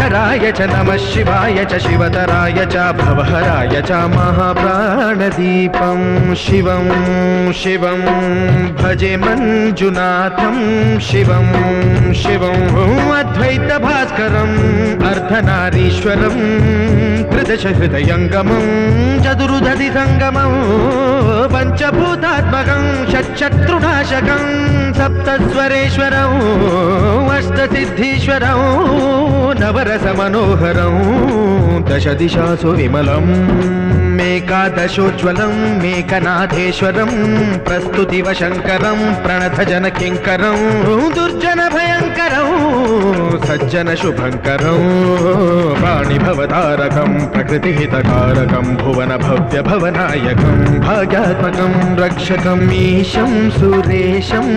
शङ्कराय च नमः शिवाय च शिवतराय च भवहराय च महाप्राणदीपं शिवं शिवं भजे मञ्जुनाथं शिवं शिवं अद्वैतभास्करम् अर्धनारीश्वरं त्रिदशहृदयङ्गमं चतुर्दधिसङ्गमं पञ्चभूतात्मकं षट्शत्रुनाशकं सप्तस्वरेश्वरं अष्टसिद्धीश्वरं नवरसमनोहरं दशदिशासु विमलं मेकादशोज्ज्वलं मेकनाथेश्वरं प्रस्तुतिव शङ्करं प्रणतजनकिङ्करं दुर्जनभयङ्करं सज्जनशुभङ्करं वाणिभवतारकं प्रकृतिहितकारकं भुवनभव्यभवनायकं भाग्यात्मकं रक्षकम् ईशं सुरेशं